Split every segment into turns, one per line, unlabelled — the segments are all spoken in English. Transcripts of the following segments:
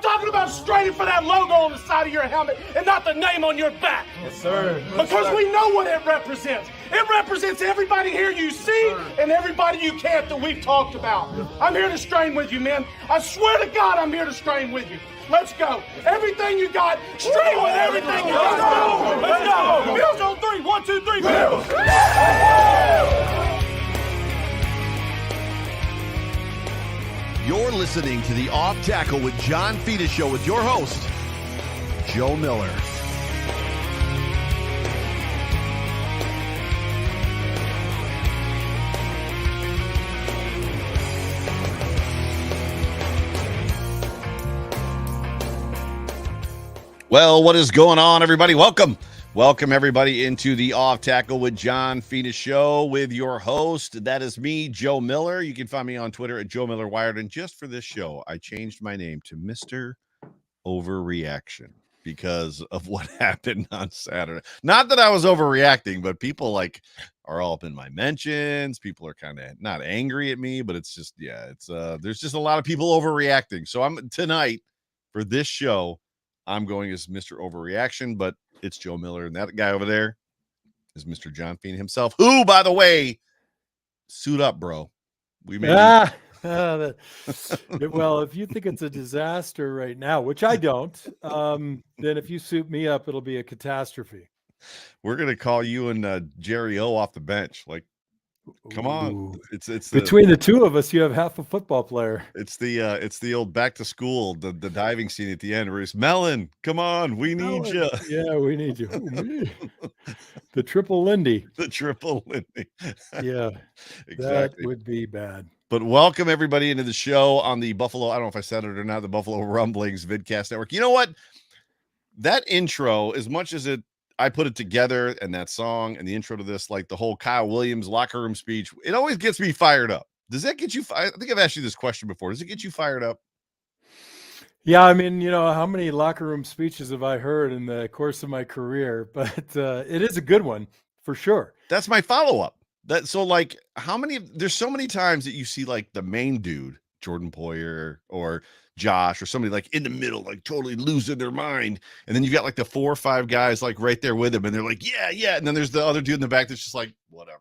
I'm talking about straining for that logo on the side of your helmet and not the name on your back.
Yes, sir.
Because we know what it represents. It represents everybody here you see and everybody you can't that we've talked about. I'm here to strain with you, man. I swear to God, I'm here to strain with you. Let's go. Everything you got, strain with everything you got. Let's go. Bills on 3. 1, 2, 3. Bills.
You're listening to the Off Tackle with John Fina show with your host, Joe Miller. Well, what is going on, everybody? Welcome, everybody, into the Off Tackle with John Fina show with your host. That is me, Joe Miller. You can find me on Twitter at Joe Miller Wired. And just for this show, I changed my name to Mr. Overreaction because of what happened on Saturday. Not that I was overreacting, but people are all up in my mentions. People are kind of not angry at me, but it's just, there's just a lot of people overreacting. So tonight for this show, I'm going as Mr. Overreaction, but it's Joe Miller, and that guy over there is Mr. John Fina himself, who, by the way, suit up, bro. We made
well, if you think it's a disaster right now, which I don't, then if you suit me up, it'll be a catastrophe.
We're gonna call you and Jerry O off the bench. Like, come on, it's
between the two of us, you have half a football player.
It's the old back to school, the diving scene at the end where it's Melon, come on, we need you.
Yeah, we need you. The triple Lindy.
The triple Lindy.
Yeah,
exactly.
That would be bad.
But welcome everybody into the show on the Buffalo, I don't know if I said it or not, the Buffalo Rumblings Vidcast Network. You know what? That intro, as much as I put it together, and that song and the intro to this, like the whole Kyle Williams locker room speech, it always gets me fired up. Does that get you? I think I've asked you this question before. Does it get you fired up?
Yeah, I mean, how many locker room speeches have I heard in the course of my career? But it is a good one for sure.
That's my follow-up. There's so many times that you see like the main dude, Jordan Poyer or Josh or somebody like in the middle, like totally losing their mind. And then you got like the 4 or 5 guys like right there with him. And they're like, yeah. And then there's the other dude in the back that's just like, whatever.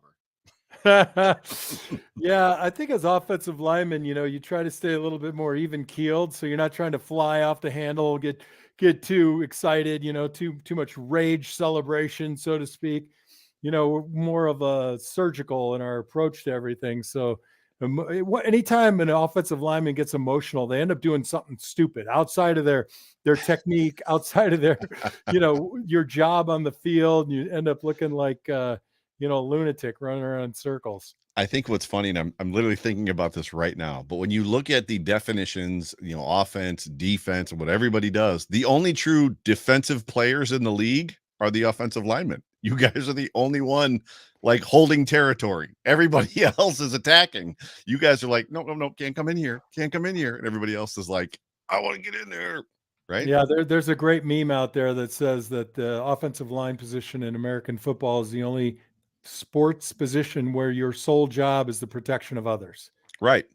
Yeah, I think as offensive linemen, you try to stay a little bit more even keeled. So you're not trying to fly off the handle, get too excited, too much rage celebration, so to speak. We're more of a surgical in our approach to everything. So anytime an offensive lineman gets emotional, they end up doing something stupid outside of their technique, outside of their, your job on the field. And you end up looking like, a lunatic running around in circles.
I think what's funny, and I'm literally thinking about this right now, but when you look at the definitions, offense, defense, and what everybody does, the only true defensive players in the league are the offensive linemen. You guys are the only one like holding territory. Everybody else is attacking. You guys are like, no, can't come in here. And everybody else is like, I want to get in there. Right?
Yeah, there's a great meme out there that says that the offensive line position in American football is the only sports position where your sole job is the protection of others.
Right.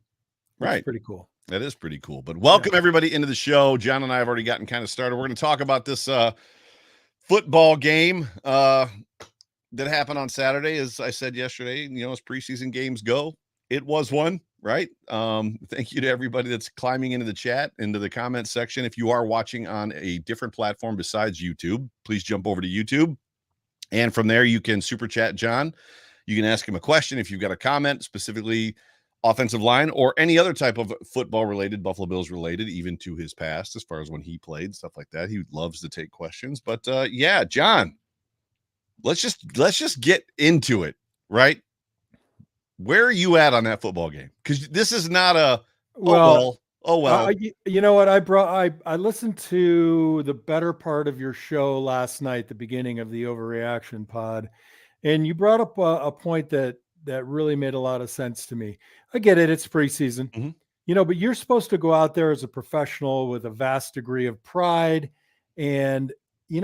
That's pretty cool.
That is pretty cool. But welcome everybody into the show. John and I have already gotten kind of started. We're going to talk about this football game that happened on Saturday. As I said yesterday, as preseason games go, it was one, right? Thank you to everybody that's climbing into the chat, into the comment section. If you are watching on a different platform besides YouTube, please jump over to YouTube. And from there, you can super chat John. You can ask him a question if you've got a comment, specifically offensive line or any other type of football related, Buffalo Bills related, even to his past, as far as when he played, stuff like that. He loves to take questions. But John, let's just get into it, right? Where are you at on that football game? Because this is not a well.
You know what? I listened to the better part of your show last night, the beginning of the Overreaction pod, and you brought up a point that really made a lot of sense to me. I get it; it's preseason, but you're supposed to go out there as a professional with a vast degree of pride, and you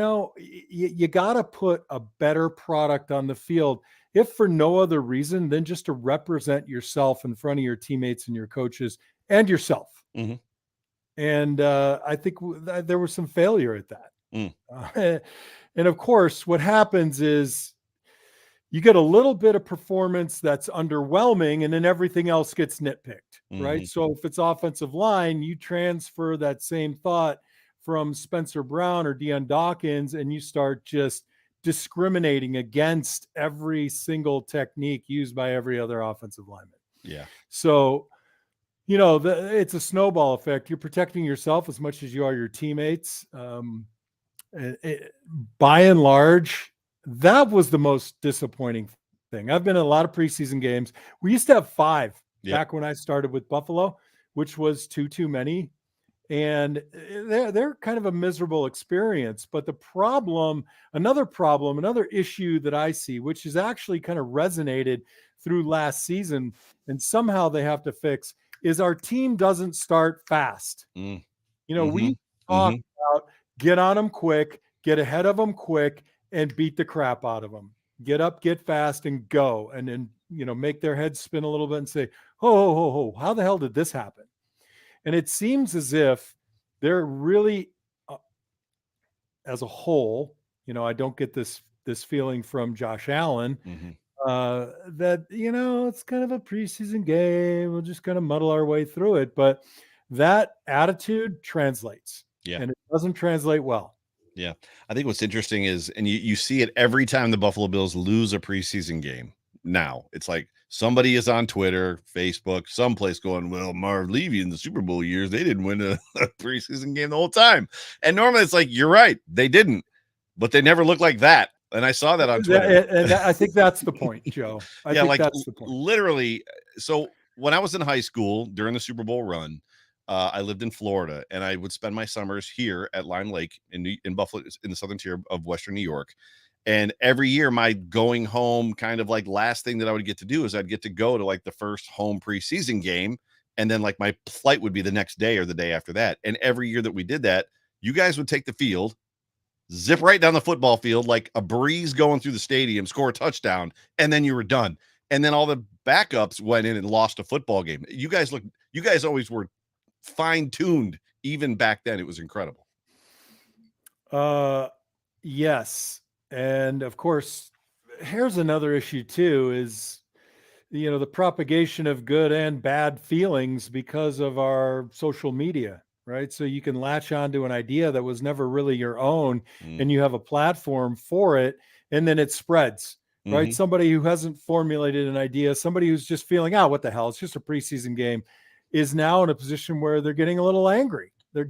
got to put a better product on the field, if for no other reason than just to represent yourself in front of your teammates and your coaches and yourself.
Mm-hmm.
And I think there was some failure at that.
Mm.
And of course, what happens is you get a little bit of performance that's underwhelming, and then everything else gets nitpicked, right?
Mhm.
So if it's offensive line, you transfer that same thought from Spencer Brown or Deion Dawkins, and you start just discriminating against every single technique used by every other offensive lineman.
Yeah.
So, it's a snowball effect. You're protecting yourself as much as you are your teammates. By and large, that was the most disappointing thing. I've been in a lot of preseason games. We used to have 5 back when I started with Buffalo, which was too many. And they're kind of a miserable experience. But another issue that I see, which has actually kind of resonated through last season, and somehow they have to fix, is our team doesn't start fast.
Mm.
We talk about get on them quick, get ahead of them quick, and beat the crap out of them. Get up, get fast, and go. And then, make their heads spin a little bit and say, ho, how the hell did this happen? And it seems as if they're really, as a whole, I don't get this feeling from Josh Allen, that, it's kind of a preseason game. We'll just kind of muddle our way through it. But that attitude translates.
Yeah.
And it doesn't translate well.
Yeah. I think what's interesting is, and you see it every time the Buffalo Bills lose a preseason game. Now it's like somebody is on Twitter, Facebook, someplace going, well, Marv Levy in the Super Bowl years, they didn't win a preseason game the whole time. And normally it's like, you're right, they didn't, but they never looked like that. And I saw that on Twitter.
And I think that's the point, Joe. I think that's the point.
Literally. So when I was in high school during the Super Bowl run, I lived in Florida, and I would spend my summers here at Lime Lake in Buffalo, in the southern tier of Western New York. And every year, my going home kind of like last thing that I would get to do is I'd get to go to like the first home preseason game. And then like my flight would be the next day or the day after that. And every year that we did that, you guys would take the field, zip right down the football field like a breeze going through the stadium, score a touchdown, and then you were done. And then all the backups went in and lost a football game. You guys always were fine-tuned. Even back then, it was incredible.
Yes. And of course, here's another issue too, is, the propagation of good and bad feelings because of our social media, right? So you can latch onto an idea that was never really your own, and you have a platform for it, and then it spreads, right? Somebody who hasn't formulated an idea, somebody who's just feeling, what the hell, it's just a preseason game, is now in a position where they're getting a little angry. They're,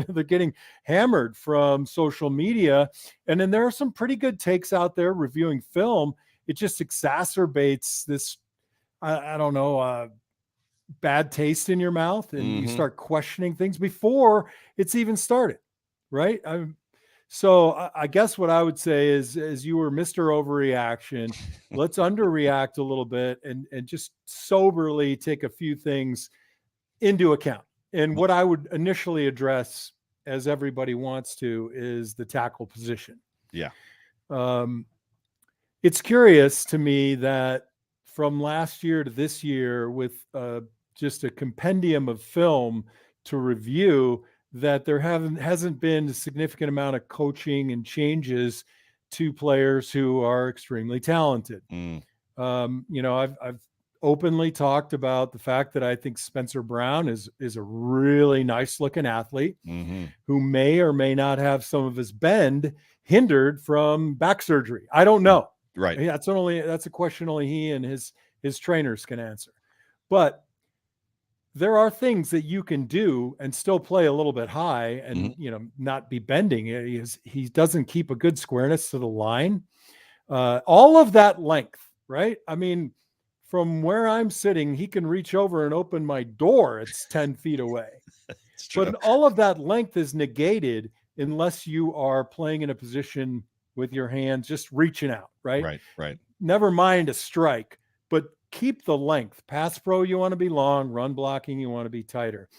they're getting hammered from social media. And then there are some pretty good takes out there reviewing film. It just exacerbates this, I don't know, bad taste in your mouth. And you start questioning things before it's even started. Right. So I guess what I would say is you were Mr. Overreaction. Let's underreact a little bit and just soberly take a few things into account. And what I would initially address, as everybody wants to, is the tackle position.
Yeah.
It's curious to me that from last year to this year, with just a compendium of film to review, that there hasn't been a significant amount of coaching and changes to players who are extremely talented. I've openly talked about the fact that I think Spencer Brown is a really nice looking athlete who may or may not have some of his bend hindered from back surgery. I don't know.
Right.
That's a question only he and his trainers can answer. But there are things that you can do and still play a little bit high and, not be bending. He doesn't keep a good squareness to the line. All of that length, right? I mean, from where I'm sitting, he can reach over and open my door. It's 10 feet away. But all of that length is negated unless you are playing in a position with your hands just reaching out, right?
Right.
Never mind a strike, but keep the length. Pass pro, you want to be long. Run blocking, you want to be tighter.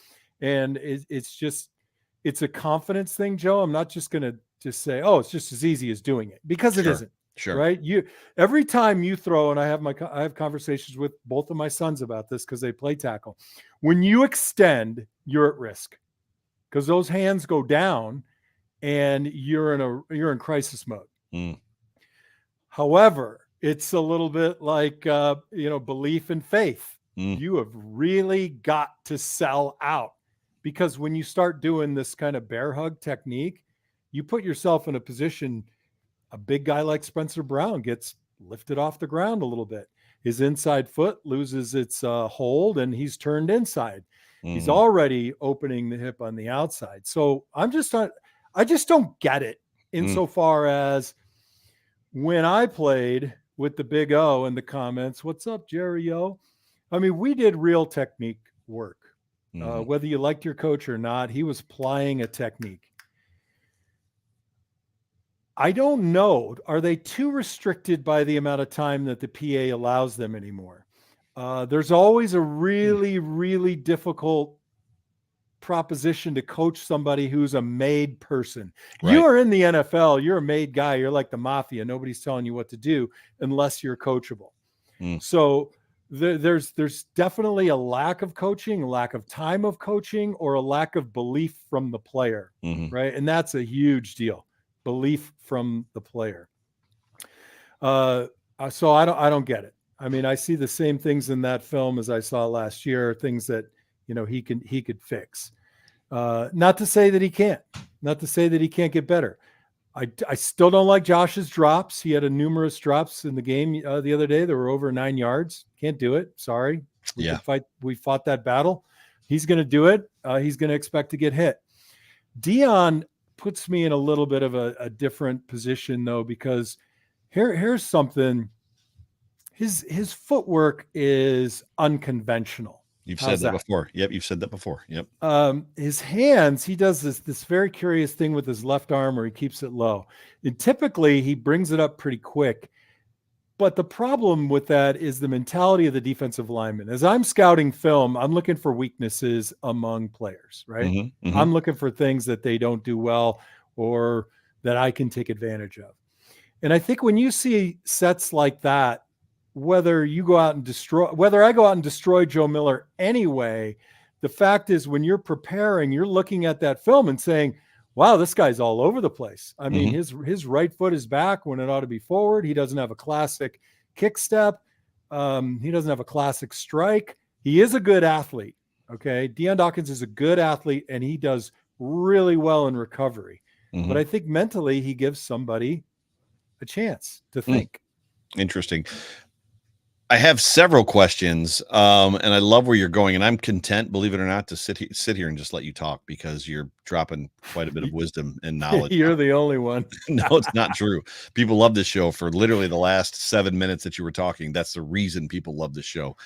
And it's a confidence thing, Joe. I'm not just going to just say, it's just as easy as doing it, because it isn't.
Sure.
Right. Every time you throw, and I have conversations with both of my sons about this because they play tackle. When you extend, you're at risk. because those hands go down and you're in crisis mode.
Mm.
However, it's a little bit like, belief and faith.
Mm.
You have really got to sell out, because when you start doing this kind of bear hug technique, you put yourself in a position, a big guy like Spencer Brown gets lifted off the ground a little bit. His inside foot loses its hold and he's turned inside. He's already opening the hip on the outside. So I just don't get it insofar as when I played with the big O in the comments, what's up, Jerry O? I mean, we did real technique work. Whether you liked your coach or not, he was plying a technique. I don't know. Are they too restricted by the amount of time that the PA allows them anymore? There's always a really, really difficult proposition to coach somebody who's a made person. Right. You are in the NFL. You're a made guy. You're like the mafia. Nobody's telling you what to do unless you're coachable. So there's definitely a lack of coaching, a lack of time of coaching, or a lack of belief from the player. Right. And that's a huge deal. Belief from the player. So I don't get it. I mean, I see the same things in that film as I saw last year, things that, he could fix. Not to say that he can't, not to say that he can't get better. I still don't like Josh's drops. He had numerous drops in the game the other day. They were over 9 yards. Can't do it. Sorry. We fought that battle. He's going to do it. He's going to expect to get hit. Dion puts me in a little bit of a different position, though, because here's something. His footwork is unconventional.
You've said that before. Yep, you've said that before. Yep.
His hands, he does this very curious thing with his left arm where he keeps it low. And typically he brings it up pretty quick. But the problem with that is the mentality of the defensive lineman. As I'm scouting film, I'm looking for weaknesses among players, right? I'm looking for things that they don't do well or that I can take advantage of. And I think when you see sets like that, whether I go out and destroy Joe Miller anyway, the fact is when you're preparing, you're looking at that film and saying, wow, this guy's all over the place. I mean, his right foot is back when it ought to be forward. He doesn't have a classic kick step. He doesn't have a classic strike. He is a good athlete. Okay. Deion Dawkins is a good athlete and he does really well in recovery. But I think mentally he gives somebody a chance to think.
Interesting. I have several questions, and I love where you're going, and I'm content, believe it or not, to sit here and just let you talk because you're dropping quite a bit of wisdom and knowledge.
You're the only one.
No, it's not true. People love this show for literally the last 7 minutes that you were talking. That's the reason people love this show.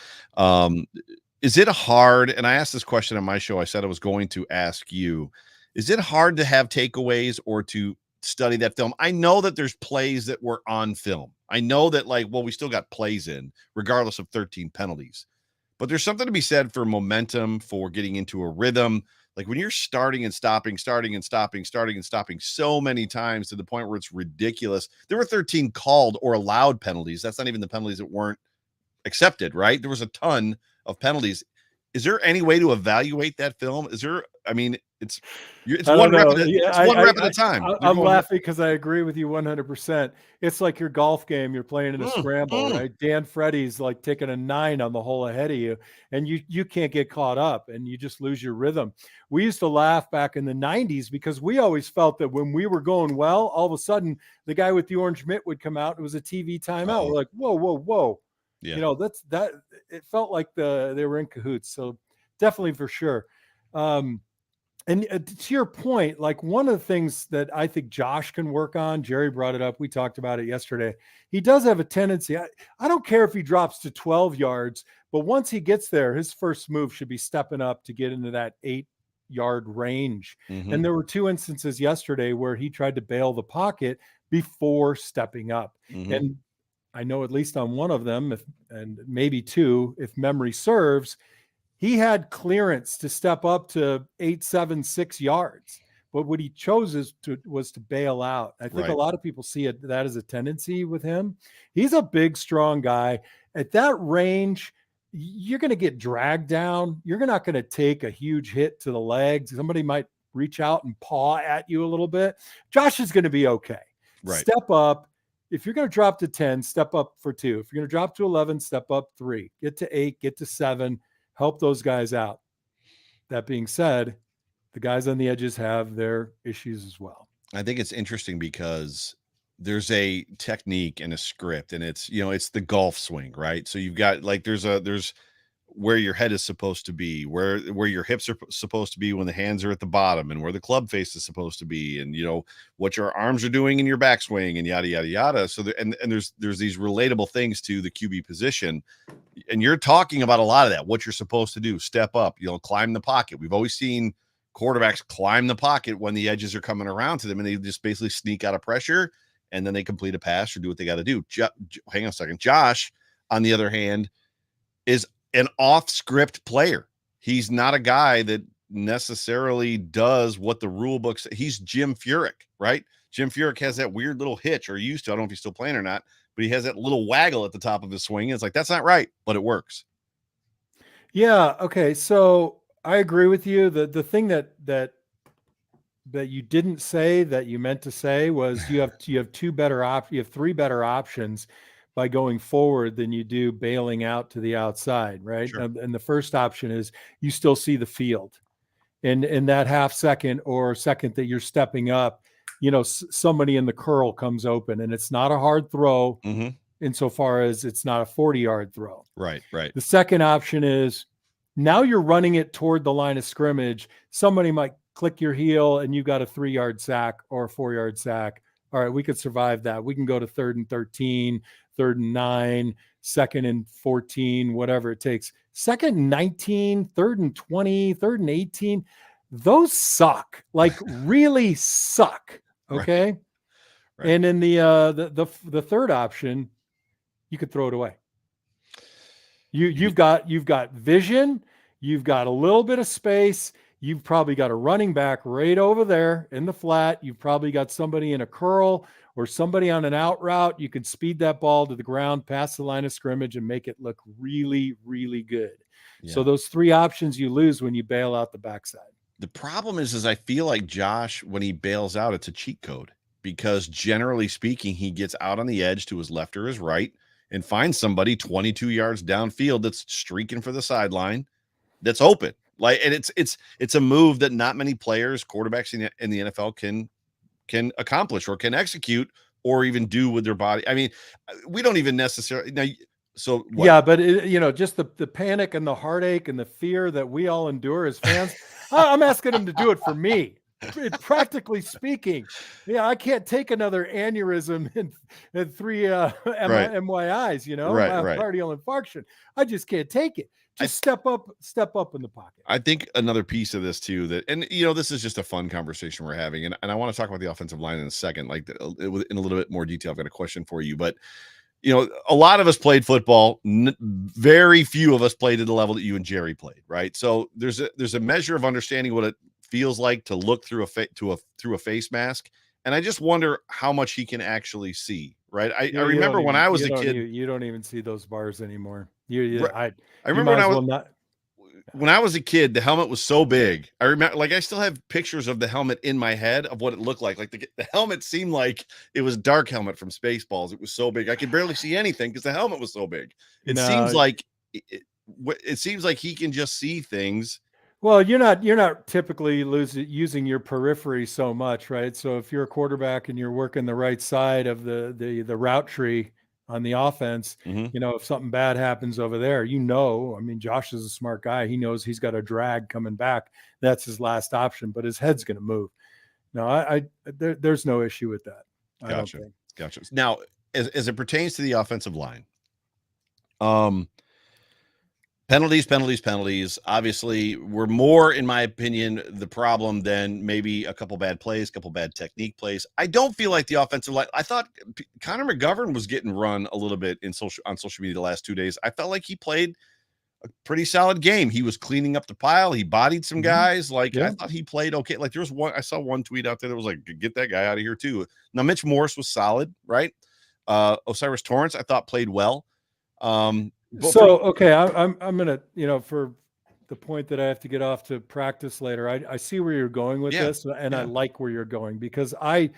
Is it hard, and I asked this question on my show, I said I was going to ask you, is it hard to have takeaways or to study that film? I know that there's plays that were on film. I know that we still got plays in regardless of 13 penalties, but there's something to be said for momentum, for getting into a rhythm. Like when you're starting and stopping so many times to the point where it's ridiculous. There were 13 called or allowed penalties. That's not even the penalties that weren't accepted, right? There was a ton of penalties. Is there any way to evaluate that film? It's one rep at a time.
I'm laughing because I agree with you 100%. It's like your golf game. You're playing in a scramble, right? Dan Freddy's like taking a 9 on the hole ahead of you, and you can't get caught up, and you just lose your rhythm. We used to laugh back in the 90s because we always felt that when we were going well, all of a sudden the guy with the orange mitt would come out. It was a TV timeout. We're like, whoa.
Yeah.
That it felt like they were in cahoots. So definitely for sure. And to your point, like one of the things that I think Josh can work on, Jerry brought it up. We talked about it yesterday. He does have a tendency. I don't care if he drops to 12 yards, but once he gets there, his first move should be stepping up to get into that 8-yard range. And there were 2 instances yesterday where he tried to bail the pocket before stepping up. And I know at least on one of them, and maybe 2, if memory serves, he had clearance to step up to 8, 7, 6 yards. But what he chose was to bail out. I think a lot of people see that as a tendency with him. He's a big, strong guy. At that range, you're going to get dragged down. You're not going to take a huge hit to the legs. Somebody might reach out and paw at you a little bit. Josh is going to be okay.
Right.
Step up. If you're going to drop to 10, step up for 2. If you're going to drop to 11, step up 3. Get to 8, get to 7. Help those guys out. That being said, the guys on the edges have their issues as well.
I think it's interesting because there's a technique and a script, and it's, it's the golf swing, right? So you've got like, there's where your head is supposed to be, where your hips are supposed to be when the hands are at the bottom, and where the club face is supposed to be, and what your arms are doing in your backswing, and yada yada yada. So there's these relatable things to the QB position, and you're talking about a lot of that. What you're supposed to do: step up, climb the pocket. We've always seen quarterbacks climb the pocket when the edges are coming around to them, and they just basically sneak out of pressure, and then they complete a pass or do what they got to do. Hang on a second. Josh, on the other hand, is an off-script player. He's not a guy that necessarily does what the rule book says. He's Jim Furyk, right? Jim Furyk has that weird little hitch, or used to. I don't know if he's still playing or not, but he has that little waggle at the top of his swing. It's like, that's not right, but it works.
Yeah. Okay. So I agree with you. The thing that you didn't say that you meant to say was you have you have 3 better options by going forward than you do bailing out to the outside, right?
Sure.
And the first option is you still see the field. And in that half second or second that you're stepping up, somebody in the curl comes open, and it's not a hard throw insofar as it's not a 40-yard throw.
Right.
The second option is now you're running it toward the line of scrimmage. Somebody might click your heel and you got a 3-yard sack or a 4-yard sack. All right, we could survive that. We can go to 3rd and 13, 3rd and 9, 2nd and 14, whatever it takes. 2nd and 19, 3rd and 20, 3rd and 18. Those suck, like really suck. Okay.
Right.
And in the third option, you could throw it away. You've got vision. You've got a little bit of space. You've probably got a running back right over there in the flat. You've probably got somebody in a curl or somebody on an out route. You can speed that ball to the ground, past the line of scrimmage, and make it look really, really good. Yeah. So those 3 options you lose when you bail out the backside.
The problem is I feel like Josh, when he bails out, it's a cheat code, because generally speaking, he gets out on the edge to his left or his right and finds somebody 22 yards downfield that's streaking for the sideline that's open. Like, and it's a move that not many players, quarterbacks in the NFL can accomplish or can execute or even do with their body. I mean, we don't even necessarily now. So what?
Yeah, but just the panic and the heartache and the fear that we all endure as fans. I'm asking him to do it for me. Practically speaking, I can't take another aneurysm and 3 MYIs. Myocardial infarction. I just can't take it. Just step up in the pocket.
I think another piece of this too, this is just a fun conversation we're having, and I want to talk about the offensive line in a second, like in a little bit more detail. I've got a question for you, but a lot of us played football. Very few of us played at the level that you and Jerry played, right? So there's a measure of understanding what it feels like to look through a face mask, and I just wonder how much he can actually see. Right? I remember when I was a kid.
You don't even see those bars anymore.
I remember when I was a kid, the helmet was so big. I remember, like, I still have pictures of the helmet in my head of what it looked like. Like the helmet seemed like it was Dark Helmet from Spaceballs. It was so big I could barely see anything because the helmet was so big. It seems like he can just see things.
Well, you're not typically using your periphery so much, right? So if you're a quarterback and you're working the right side of the route tree on the offense, if something bad happens over there, I mean, Josh is a smart guy. He knows he's got a drag coming back. That's his last option, but his head's going to move. No, there's no issue with that.
Gotcha. Now, as it pertains to the offensive line, penalties. Obviously, were more, in my opinion, the problem than maybe a couple bad plays, couple bad technique plays. I don't feel like the offensive line. I thought Connor McGovern was getting run a little bit on social media the last 2 days. I felt like he played a pretty solid game. He was cleaning up the pile. He bodied some guys. I thought he played okay. Like, there was I saw one tweet out there that was like, get that guy out of here too. Now, Mitch Morse was solid, right? Osiris Torrance, I thought, played well.
I'm gonna, for the point that I have to get off to practice later. I see where you're going with this, and I like where you're going, because I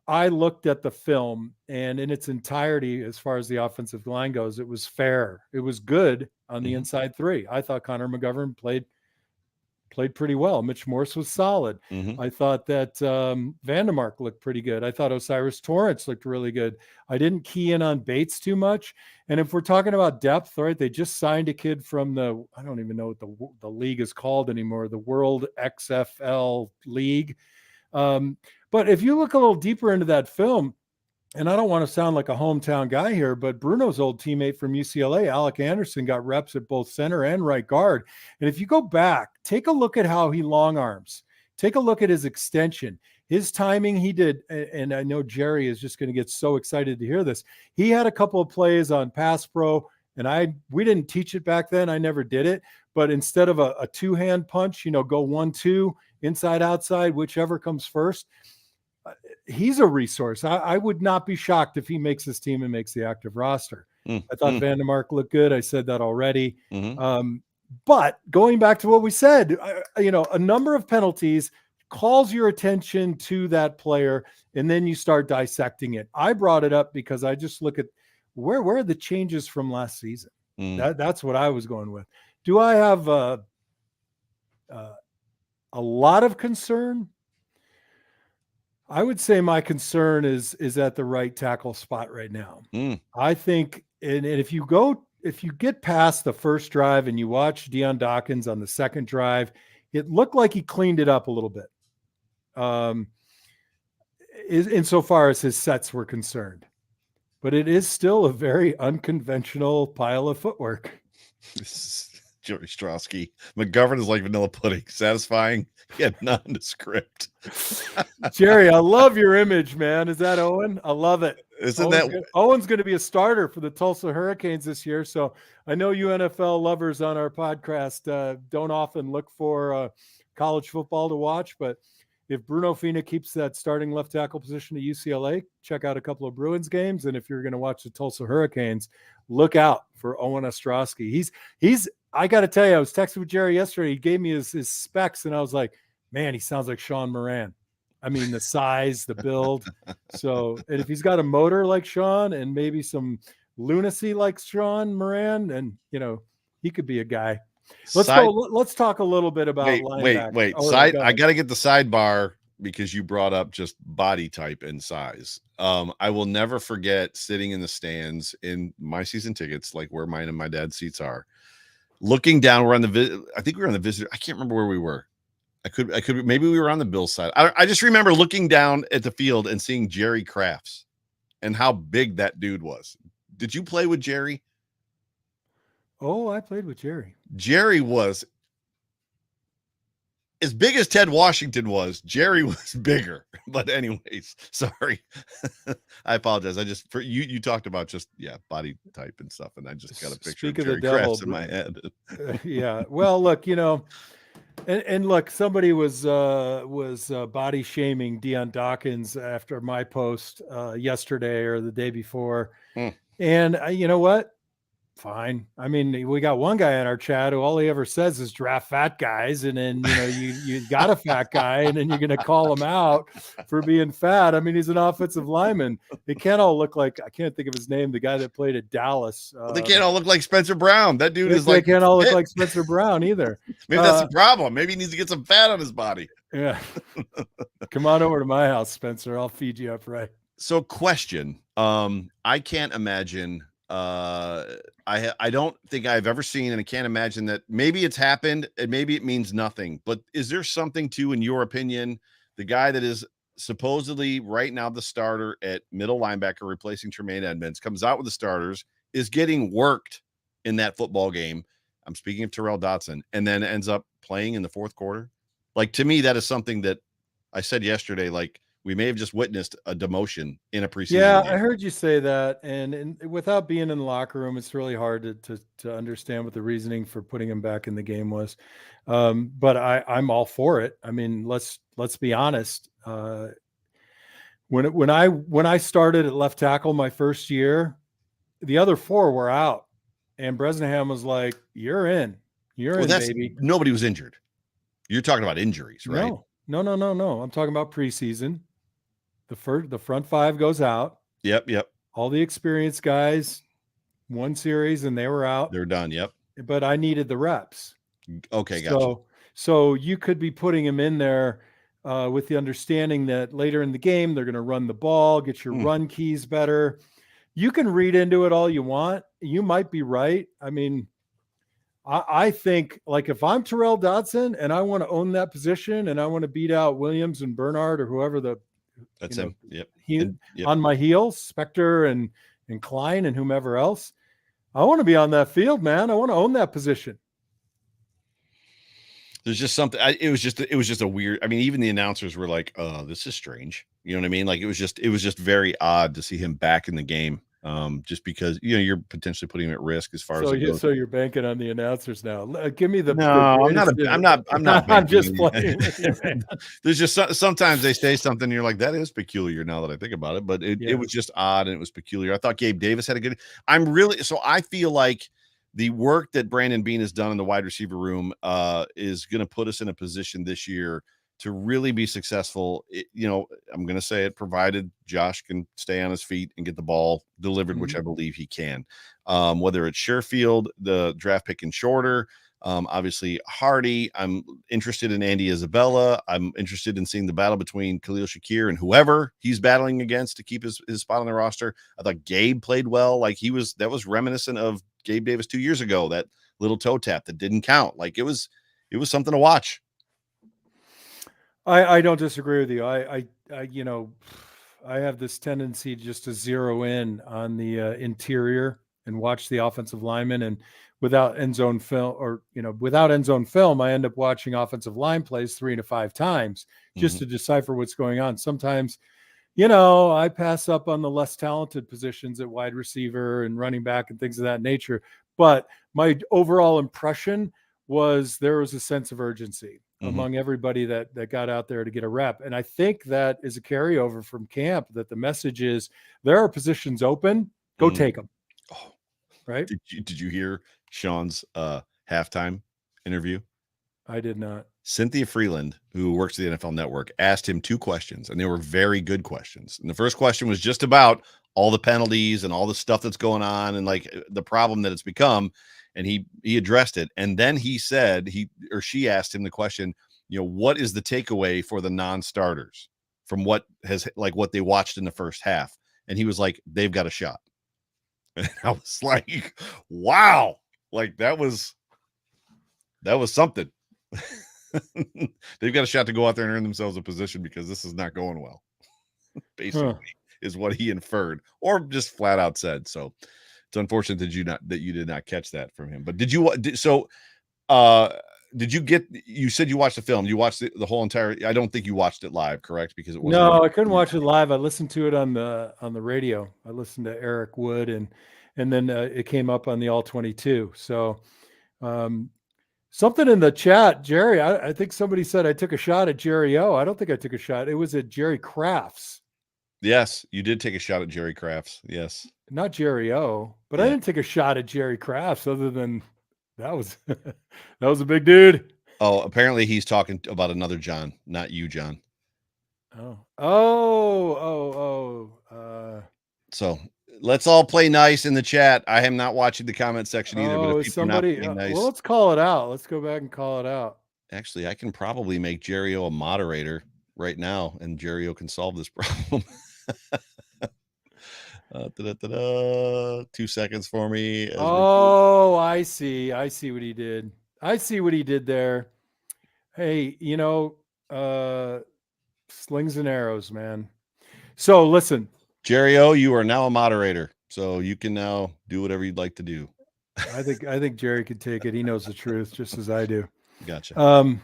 looked at the film, and in its entirety, as far as the offensive line goes, it was fair. It was good on the inside three. I thought Connor McGovern played pretty well. Mitch Morse was solid. I thought that Vandermark looked pretty good. I thought Osiris Torrance looked really good. I didn't key in on Bates too much. And if we're talking about depth, right, they just signed a kid from I don't even know what the league is called anymore, the World XFL League. But if you look a little deeper into that film, and I don't want to sound like a hometown guy here, but Bruno's old teammate from UCLA, Alec Anderson, got reps at both center and right guard. And if you go back, take a look at how he long arms. Take a look at his extension. His timing, he did, and I know Jerry is just going to get so excited to hear this. He had a couple of plays on Pass Pro, and we didn't teach it back then. I never did it. But instead of a two-hand punch, go 1-2, inside, outside, whichever comes first. He's a resource. I would not be shocked if he makes his team and makes the active roster. I thought Vandermark looked good. I said that already. But going back to what we said, a number of penalties calls your attention to that player, and then you start dissecting it. I brought it up because I just look at where are the changes from last season. That's what I was going with. Do I have a lot of concern? I would say my concern is at the right tackle spot right now. I think, and if you get past the first drive and you watch Deion Dawkins on the second drive, it looked like he cleaned it up a little bit. Insofar as his sets were concerned, but it is still a very unconventional pile of footwork.
Jerry Strowski. McGovern is like vanilla pudding, satisfying yet nondescript.
Jerry, I love your image, man. Is that Owen? I love it. Owen's going to be a starter for the Tulsa Hurricanes this year. So I know you NFL lovers on our podcast don't often look for college football to watch, but if Bruno Fina keeps that starting left tackle position at UCLA, check out a couple of Bruins games. And if you're going to watch the Tulsa Hurricanes, look out for Owen Ostrowski. I got to tell you, I was texting with Jerry yesterday. He gave me his specs, and I was like, man, he sounds like Sean Moran. I mean, the size, the build. So, and if he's got a motor like Sean and maybe some lunacy like Sean Moran, and, he could be a guy. Let's talk a little bit about linebacker.
Wait. I got to get the sidebar because you brought up just body type and size. I will never forget sitting in the stands in my season tickets, like where mine and my dad's seats are, looking down. We're on I think we were on the visitor. I can't remember where we were. I could, maybe we were on the Bills side. I just remember looking down at the field and seeing Jerry Crafts and how big that dude was. Did you play with Jerry?
Oh, I played with Jerry. Jerry
was as big as Ted Washington was. Jerry was bigger. But anyways, sorry. I apologize. You talked about just body type and stuff, and I just got a picture of Jerry Crafts in my head.
Yeah. Well, look, and look, somebody was body shaming Deion Dawkins after my post yesterday or the day before. And you know what? Fine. I mean, we got one guy in our chat who all he ever says is draft fat guys. And then, you got a fat guy and then you're going to call him out for being fat. I mean, he's an offensive lineman. They can't all look like, I can't think of his name, the guy that played at Dallas.
They can't all look like Spencer Brown. That dude is like,
they can't all look like Spencer Brown either.
Maybe that's the problem. Maybe he needs to get some fat on his body.
Yeah. Come on over to my house, Spencer. I'll feed you up right.
So question, I can't imagine, I don't think I've ever seen, and I can't imagine that maybe it's happened and maybe it means nothing, but is there something to, in your opinion, the guy that is supposedly right now the starter at middle linebacker replacing Tremaine Edmonds comes out with the starters, is getting worked in that football game? I'm speaking of Terrell Dotson, and then ends up playing in the fourth quarter. Like, to me, that is something that I said yesterday, like, we may have just witnessed a demotion in a preseason game.
I heard you say that, and without being in the locker room, it's really hard to understand what the reasoning for putting him back in the game was. But I'm all for it. I mean, let's be honest. When I started at left tackle my first year, the other four were out, and Bresnahan was like, "You're in. You're
Well,
in,
that's
baby.
nobody was injured. You're talking about injuries, right?
No. I'm talking about preseason. The front five goes out.
Yep.
All the experienced guys, one series, and they were out.
They're done. Yep.
But I needed the reps.
Okay, gotcha.
So you could be putting him in there with the understanding that later in the game they're going to run the ball, get your run keys better. You can read into it all you want. You might be right. I mean, I think, like, if I'm Terrell Dodson and I want to own that position and I want to beat out Williams and Bernard or whoever
That's him. Yep.
On my heels, Spector and Klein and whomever else, I want to be on that field, man. I want to own that position.
There's just something. It was just a weird. I mean, even the announcers were like, "Oh, this is strange." You know what I mean? Like it was just very odd to see him back in the game. Just because you're potentially putting him at risk as far as it goes.
So you're banking on the announcers now. Give me the
no. I'm not.
I'm just playing with you, man.
There's just sometimes they say something and you're like, that is peculiar now that I think about it, but it was just odd and it was peculiar. I thought Gabe Davis had a good. I feel like the work that Brandon Beane has done in the wide receiver room is going to put us in a position this year to really be successful. I'm going to say it, provided Josh can stay on his feet and get the ball delivered, which I believe he can. Whether it's Sherfield, the draft pick and shorter, obviously Hardy. I'm interested in Andy Isabella. I'm interested in seeing the battle between Khalil Shakir and whoever he's battling against to keep his spot on the roster. I thought Gabe played well. Like that was reminiscent of Gabe Davis 2 years ago, that little toe tap that didn't count. Like it was something to watch.
I don't disagree with you. I have this tendency just to zero in on the interior and watch the offensive linemen, and without end zone film, I end up watching offensive line plays 3 to 5 times just to decipher what's going on. Sometimes, I pass up on the less talented positions at wide receiver and running back and things of that nature. But my overall impression was there was a sense of urgency among everybody that got out there to get a rep. And I think that is a carryover from camp, that the message is there are positions open, go take them.
Oh,
right.
Did you hear Sean's halftime interview?
I did not.
Cynthia Freeland, who works at the NFL Network, asked him 2 questions, and they were very good questions. And the first question was just about all the penalties and all the stuff that's going on and like the problem that it's become. And he addressed it. And then he said, she asked him the question, what is the takeaway for the non-starters from what they watched in the first half? And he was like, they've got a shot. And I was like, wow, like that was something. They've got a shot to go out there and earn themselves a position because this is not going well. Basically, is what he inferred, or just flat out said. So it's unfortunate that you did not catch that from him. But you said you watched the film? You watched the whole entire? I don't think you watched it live, correct? Because it wasn't.
No, I couldn't watch it live. I listened to it on the radio. I listened to Eric Wood, and then it came up on the All 22. So something in the chat, Jerry. I think somebody said I took a shot at Jerry O. I don't think I took a shot. It was at Jerry Crafts.
Yes, you did take a shot at Jerry Crafts. Yes,
not Jerry O, but I didn't take a shot at Jerry Crafts. Other than that was that was a big dude.
Oh, apparently he's talking about another John, not you, John. So let's all play nice in the chat. I am not watching the comment section either. But if
somebody, nice, well, let's call it out. Let's go back and call it out.
Actually, I can probably make Jerry O a moderator right now, and Jerry O can solve this problem. 2 seconings for me.
I see what he did. I see what he did there. Hey, slings and arrows, man. So listen,
Jerry O, you are now a moderator, so you can now do whatever you'd like to do.
I think Jerry could take it. He knows the truth just as I do.
Gotcha.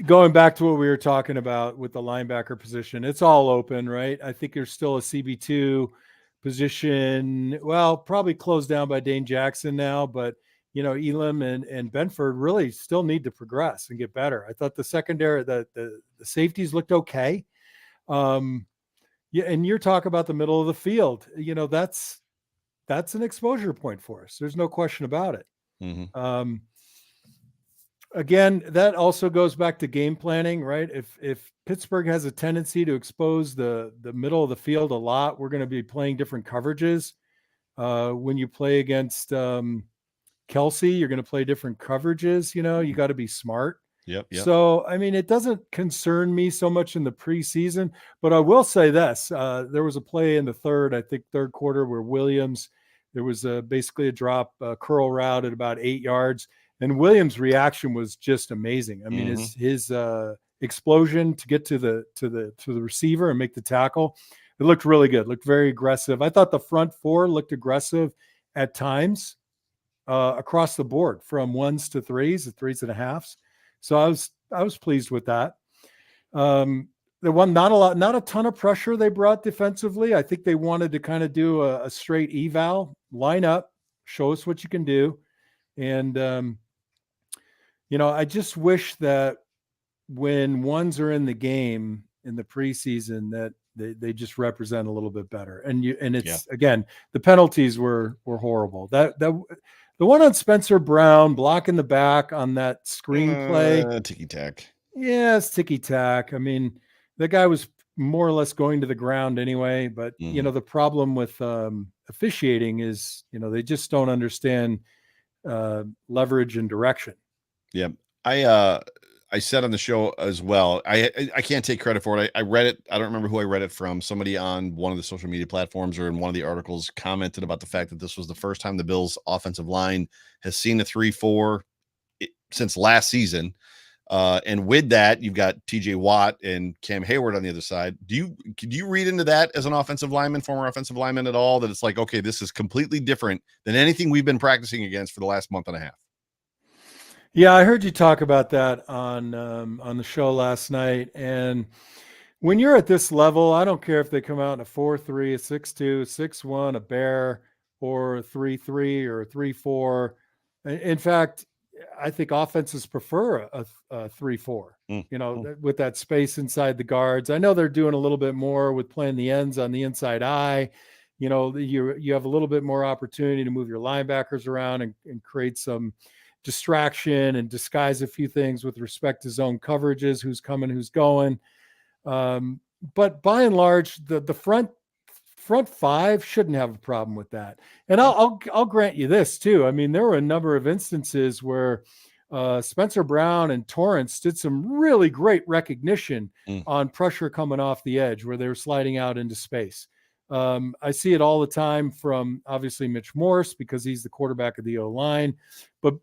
Going back to what we were talking about with the linebacker position, it's all open, right? I think there's still a CB2 position, well, probably closed down by Dane Jackson now, but Elam and Benford really still need to progress and get better. I thought the secondary, the safeties looked okay. And you're talking about the middle of the field. That's an exposure point for us. There's no question about it. Um, Again, that also goes back to game planning, right? If Pittsburgh has a tendency to expose the middle of the field a lot, we're going to be playing different coverages. When you play against Kelsey, you're going to play different coverages. You got to be smart.
Yep.
So, I mean, it doesn't concern me so much in the preseason, but I will say this: there was a play in the third quarter, where Williams, there was basically a drop curl route at about 8 yards. And Williams' reaction was just amazing. I mean, his explosion to get to the receiver and make the tackle, it looked really good. Looked very aggressive. I thought the front four looked aggressive at times across the board, from ones to threes, the threes and a halves. So I was pleased with that. The one, not a ton of pressure they brought defensively. I think they wanted to kind of do a straight eval, line up, show us what you can do, and I just wish that when ones are in the game in the preseason, that they just represent a little bit better. And it's again, the penalties were horrible. That the one on Spencer Brown blocking the back on that screenplay,
ticky tack.
Yeah, it's ticky tack. I mean, the guy was more or less going to the ground anyway. But the problem with officiating is they just don't understand leverage and direction.
Yeah. I said on the show as well, I can't take credit for it. I read it. I don't remember who I read it from. Somebody on one of the social media platforms or in one of the articles commented about the fact that this was the first time the Bills offensive line has seen a 3-4 since last season. And with that, you've got TJ Watt and Cam Hayward on the other side. Could you read into that as an offensive lineman, former offensive lineman at all, that it's like, okay, this is completely different than anything we've been practicing against for the last month and a half?
Yeah, I heard you talk about that on the show last night. And when you're at this level, I don't care if they come out in a 4-3, a 6-2, 6-1, a bear, or a 3-3 or a 3-4. In fact, I think offenses prefer a 3-4, with that space inside the guards. I know they're doing a little bit more with playing the ends on the inside eye. You have a little bit more opportunity to move your linebackers around and create some distraction and disguise a few things with respect to zone coverages, who's coming, who's going. But by and large, the front five shouldn't have a problem with that. And I'll grant you this too. I mean, there were a number of instances where Spencer Brown and Torrance did some really great recognition on pressure coming off the edge, where they were sliding out into space. I see it all the time from obviously Mitch Morse, because he's the quarterback of the O-line. But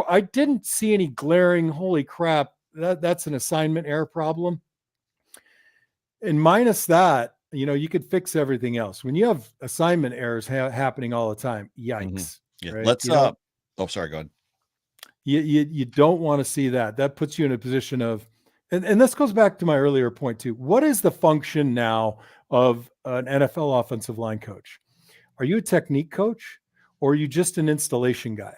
I didn't see any glaring, holy crap, that's an assignment error problem. And minus that, you could fix everything else. When you have assignment errors happening all the time, yikes.
Yeah.
Right?
Let's oh, sorry, go ahead.
You don't want to see that. That puts you in a position of, and this goes back to my earlier point too. What is the function now of an NFL offensive line coach? Are you a technique coach, or are you just an installation guy?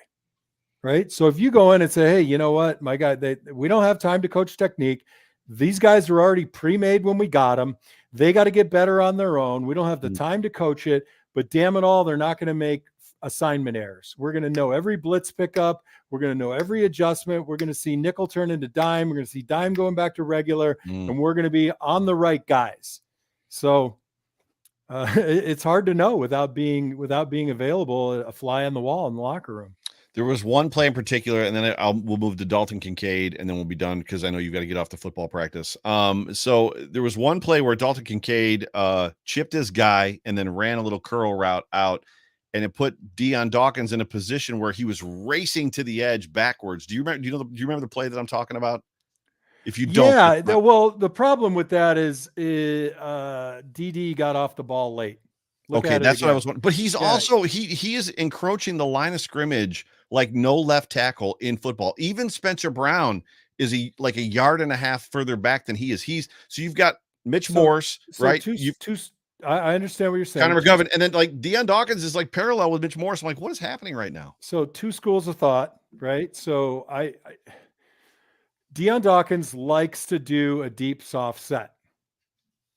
Right. So if you go in and say, hey, you know what, my guy, we don't have time to coach technique. These guys are already pre-made when we got them. They got to get better on their own. We don't have the time to coach it, but damn it all, they're not going to make assignment errors. We're going to know every blitz pickup. We're going to know every adjustment. We're going to see nickel turn into dime. We're going to see dime going back to regular, and we're going to be on the right guys. So it's hard to know without being available, a fly on the wall in the locker room.
There was one play in particular, and then we'll move to Dalton Kincaid, and then we'll be done, because I know you've got to get off to football practice. So there was one play where Dalton Kincaid chipped his guy and then ran a little curl route out, and it put Deion Dawkins in a position where he was racing to the edge backwards. Do you remember the play that I'm talking about? If you don't,
well, the problem with that is DD got off the ball late.
Okay, that's what I was wondering. But he's also he is encroaching the line of scrimmage like no left tackle in football. Even Spencer Brown is like a yard and a half further back than he is. So you've got Mitch Morse, right?
I understand what you're saying.
Connor McGovern, and then like Deion Dawkins is like parallel with Mitch Morse. I'm like, what is happening right now?
So two schools of thought, right? So Deion Dawkins likes to do a deep soft set,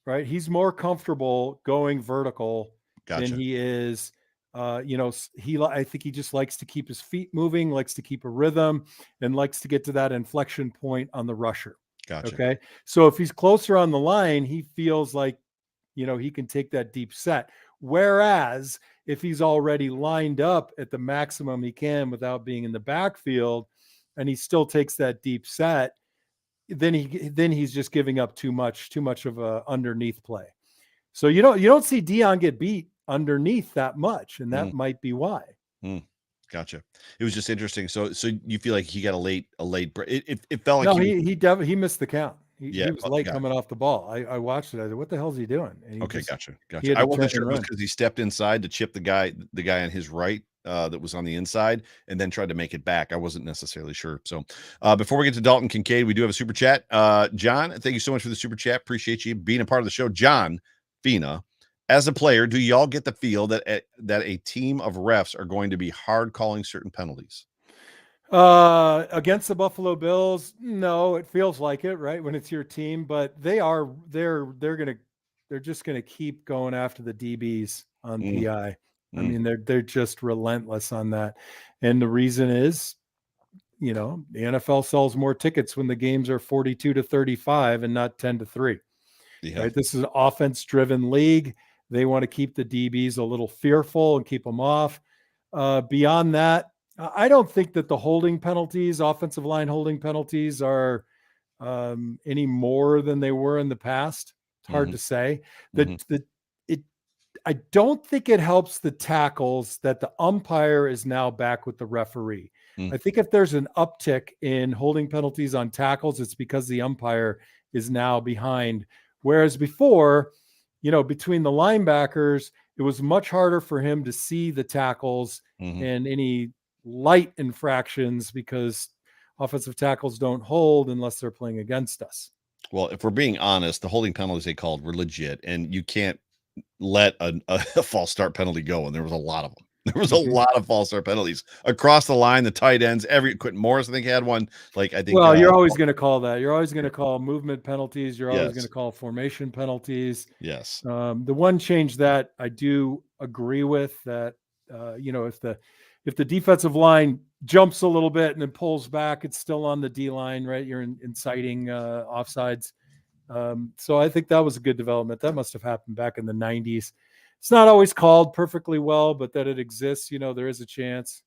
right? He's more comfortable going vertical than he is I think he just likes to keep his feet moving, likes to keep a rhythm, and likes to get to that inflection point on the rusher.
Gotcha.
Okay. So if he's closer on the line, he feels like, he can take that deep set. Whereas if he's already lined up at the maximum he can without being in the backfield, and he still takes that deep set, then he's just giving up too much of a underneath play. So you don't see Dion get beat underneath that much, and that might be why.
Gotcha. It was just interesting. So you feel like he got a late break. It felt like
he missed the count. He was late coming off the ball. I watched it. I said, "What the hell is he doing?" And
gotcha.
I
wasn't sure because he stepped inside to chip the guy on his right that was on the inside, and then tried to make it back. I wasn't necessarily sure. So before we get to Dalton Kincaid, we do have a super chat. John, thank you so much for the super chat. Appreciate you being a part of the show. John Fina. As a player, do y'all get the feel that a team of refs are going to be hard calling certain penalties?
Against the Buffalo Bills, no, it feels like it, right? When it's your team, but they're just gonna keep going after the DBs on PI. I mean, they're just relentless on that. And the reason is, the NFL sells more tickets when the games are 42-35 and not 10-3.
Yeah.
Right? This is an offense-driven league. They want to keep the DBs a little fearful and keep them off. Beyond that, I don't think that the holding penalties, offensive line holding penalties, are any more than they were in the past. It's hard to say. I don't think it helps the tackles that the umpire is now back with the referee. I think if there's an uptick in holding penalties on tackles, it's because the umpire is now behind. Whereas before, between the linebackers, it was much harder for him to see the tackles and any light infractions because offensive tackles don't hold unless they're playing against us.
Well, if we're being honest, the holding penalties they called were legit, and you can't let a false start penalty go. And there was a lot of them. There was a lot of false start penalties across the line. The tight ends, Quentin Morris, I think, had one.
Well, you're always going to call that. You're always going to call movement penalties. You're always going to call formation penalties.
Yes.
The one change that I do agree with that, if the defensive line jumps a little bit and then pulls back, it's still on the D line, right? You're inciting offsides. So I think that was a good development. That must have happened back in the 90s. It's not always called perfectly well, but that it exists, there is a chance.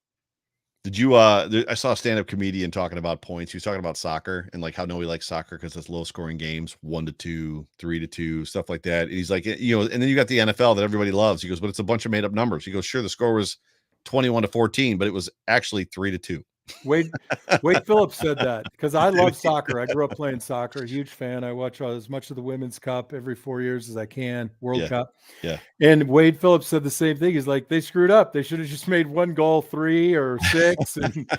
Did you I saw a stand-up comedian talking about points. He was talking about soccer and like how nobody likes soccer because it's low scoring games, 1-2, 3-2, stuff like that. And he's like, and then you got the NFL that everybody loves. He goes, but it's a bunch of made up numbers. He goes, sure, the score was 21-14, but it was actually 3-2.
Wade Phillips said that because I love soccer. I grew up playing soccer, a huge fan. I watch as much of the Women's Cup every 4 years as I can, World Cup.
Yeah.
And Wade Phillips said the same thing. He's like, they screwed up. They should have just made 1 goal, 3 or 6. And,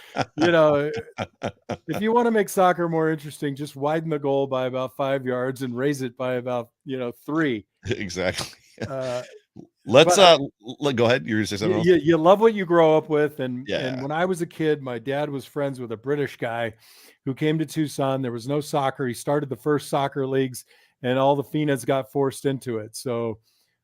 if you want to make soccer more interesting, just widen the goal by about 5 yards and raise it by about, 3.
Exactly. Let's go ahead. You're gonna say something else?
You love what you grow up with. And when I was a kid, my dad was friends with a British guy who came to Tucson. There was no soccer. He started the first soccer leagues and all the Finas got forced into it. So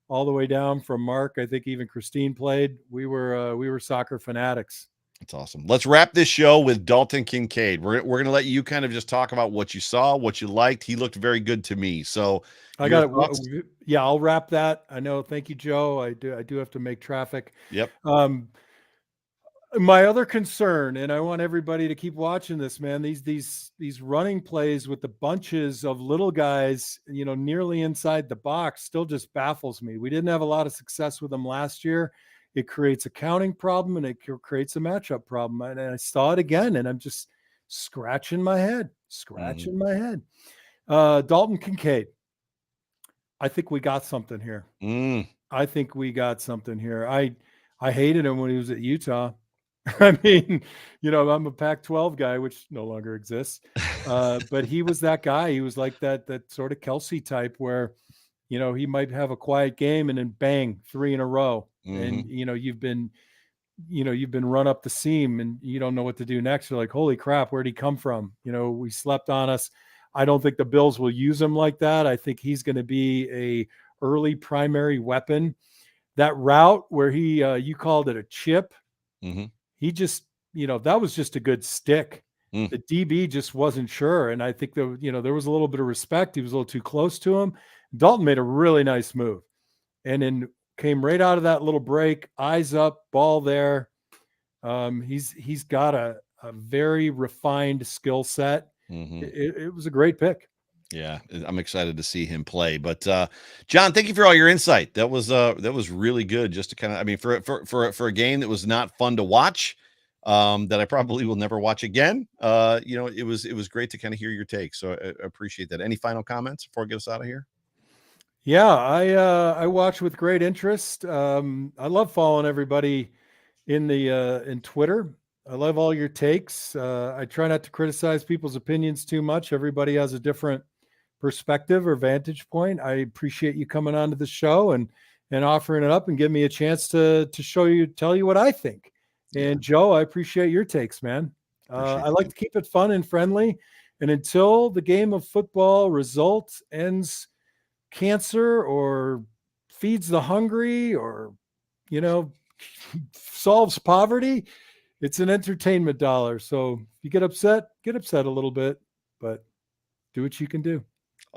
all the way down from Mark, I think even Christine played. We were soccer fanatics.
That's awesome. Let's wrap this show with Dalton Kincaid. We're going to let you kind of just talk about what you saw, what you liked. He looked very good to me. So
I got it. Yeah, I'll wrap that. I know. Thank you, Joe. I do have to make traffic.
Yep.
My other concern, and I want everybody to keep watching this, man, these running plays with the bunches of little guys, nearly inside the box still just baffles me. We didn't have a lot of success with them last year. It creates a counting problem and it creates a matchup problem. And I saw it again, and I'm just scratching my head. Dalton Kincaid. I think we got something here. I think we got something here. I hated him when he was at Utah. I mean, I'm a Pac-12 guy, which no longer exists. But he was that guy. He was like that sort of Kelsey type where, he might have a quiet game and then bang, 3 in a row. And, you've been run up the seam and you don't know what to do next. You're like, holy crap, where'd he come from? We slept on us. I don't think the Bills will use him like that. I think he's going to be a early primary weapon that route where he you called it a chip.
Mm-hmm.
He just, that was just a good stick. The DB just wasn't sure. And I think there was a little bit of respect. He was a little too close to him. Dalton made a really nice move and then came right out of that little break, eyes up, ball there. He's got a very refined skill set.
Mm-hmm.
It was a great pick.
Yeah, I'm excited to see him play. But John, thank you for all your insight. That was really good. Just to kind of, I mean, for a game that was not fun to watch, that I probably will never watch again. It was great to kind of hear your take. So I appreciate that. Any final comments before I get us out of here?
Yeah, I watch with great interest. I love following everybody in Twitter. I love all your takes. I try not to criticize people's opinions too much. Everybody has a different perspective or vantage point. I appreciate you coming on to the show and offering it up and giving me a chance to tell you what I think. And Joe, I appreciate your takes, man. I like to keep it fun and friendly. And until the game of football results, ends cancer or feeds the hungry or, solves poverty, it's an entertainment dollar. So if you get upset a little bit, but do what you can do.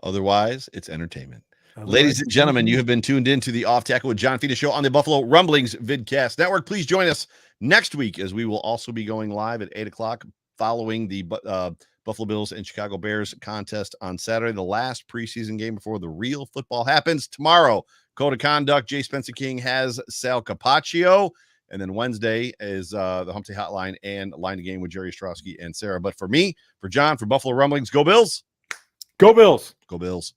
Otherwise, it's entertainment. Ladies and gentlemen, you have been tuned in to the Off Tackle with John Fina show on the Buffalo Rumblings Vidcast Network. Please join us next week as we will also be going live at 8:00 following the Buffalo Bills and Chicago Bears contest on Saturday, the last preseason game before the real football happens. Tomorrow, Code of Conduct, Jay Spencer King has Sal Capaccio. And then Wednesday is the Hump Day Hotline and Line of Game with Jerry Ostrowski and Sarah. But for me, for John, for Buffalo Rumblings, go Bills.
Go Bills.
Go Bills.